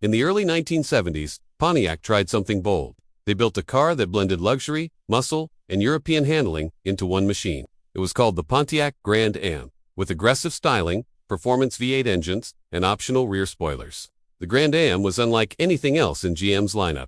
In the early 1970s, Pontiac tried something bold. They built a car that blended luxury, muscle, and European handling into one machine. It was called the Pontiac Grand Am, with aggressive styling, performance V8 engines, and optional rear spoilers. The Grand Am was unlike anything else in GM's lineup.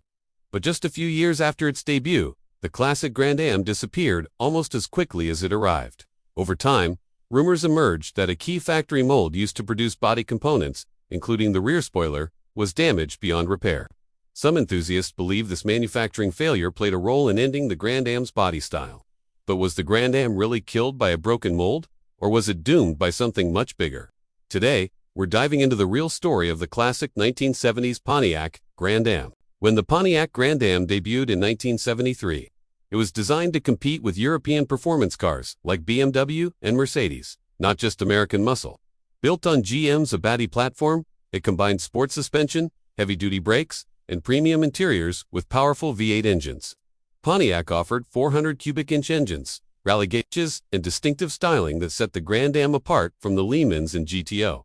But just a few years after its debut, the classic Grand Am disappeared almost as quickly as it arrived. Over time, rumors emerged that a key factory mold used to produce body components, including the rear spoiler, was damaged beyond repair. Some enthusiasts believe this manufacturing failure played a role in ending the Grand Am's body style. But was the Grand Am really killed by a broken mold, or was it doomed by something much bigger? Today, we're diving into the real story of the classic 1970s Pontiac Grand Am. When the Pontiac Grand Am debuted in 1973, it was designed to compete with European performance cars like BMW and Mercedes, not just American muscle. Built on GM's Abadi platform, it combined sport suspension, heavy-duty brakes, and premium interiors with powerful V8 engines. Pontiac offered 400 cubic inch engines, rally gauges, and distinctive styling that set the Grand Am apart from the Lehmans and GTO.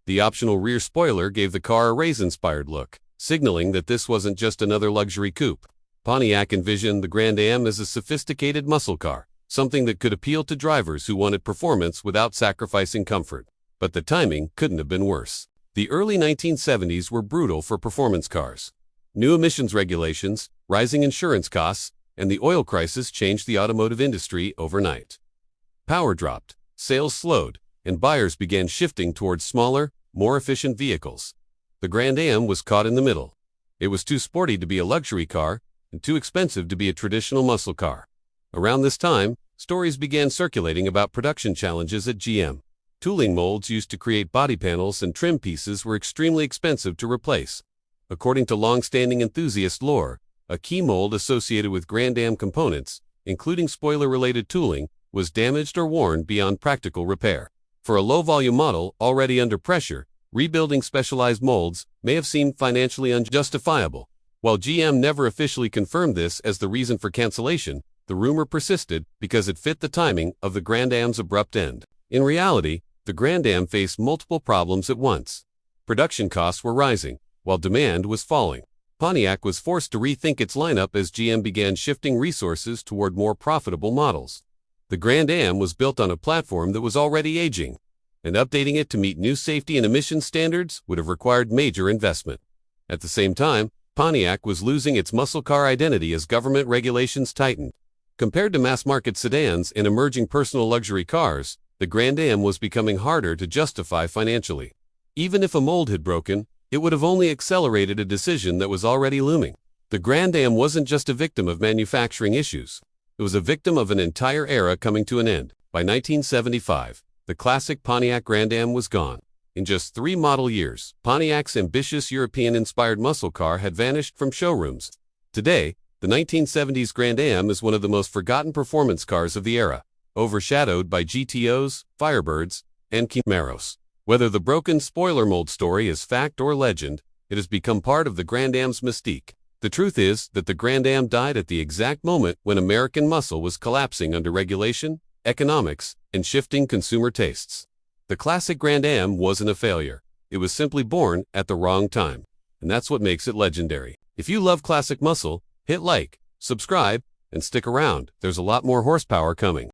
The optional rear spoiler gave the car a race-inspired look, signaling that this wasn't just another luxury coupe. Pontiac envisioned the Grand Am as a sophisticated muscle car, something that could appeal to drivers who wanted performance without sacrificing comfort. But the timing couldn't have been worse. The early 1970s were brutal for performance cars. New emissions regulations, rising insurance costs, and the oil crisis changed the automotive industry overnight. Power dropped, sales slowed, and buyers began shifting towards smaller, more efficient vehicles. The Grand Am was caught in the middle. It was too sporty to be a luxury car and too expensive to be a traditional muscle car. Around this time, stories began circulating about production challenges at GM. Tooling molds used to create body panels and trim pieces were extremely expensive to replace. According to long-standing enthusiast lore, a key mold associated with Grand Am components, including spoiler-related tooling, was damaged or worn beyond practical repair. For a low-volume model already under pressure, rebuilding specialized molds may have seemed financially unjustifiable. While GM never officially confirmed this as the reason for cancellation, the rumor persisted because it fit the timing of the Grand Am's abrupt end. In reality, the Grand Am faced multiple problems at once. Production costs were rising, while demand was falling. Pontiac was forced to rethink its lineup as GM began shifting resources toward more profitable models. The Grand Am was built on a platform that was already aging, and updating it to meet new safety and emissions standards would have required major investment. At the same time, Pontiac was losing its muscle car identity as government regulations tightened. Compared to mass-market sedans and emerging personal luxury cars, the Grand Am was becoming harder to justify financially. Even if a mold had broken, it would have only accelerated a decision that was already looming. The Grand Am wasn't just a victim of manufacturing issues. It was a victim of an entire era coming to an end. By 1975, the classic Pontiac Grand Am was gone. In just 3 model years, Pontiac's ambitious European-inspired muscle car had vanished from showrooms. Today, the 1970s Grand Am is one of the most forgotten performance cars of the era, overshadowed by GTOs, Firebirds, and Camaros. Whether the broken spoiler mold story is fact or legend, it has become part of the Grand Am's mystique. The truth is that the Grand Am died at the exact moment when American muscle was collapsing under regulation, economics, and shifting consumer tastes. The classic Grand Am wasn't a failure. It was simply born at the wrong time. And that's what makes it legendary. If you love classic muscle, hit like, subscribe, and stick around. There's a lot more horsepower coming.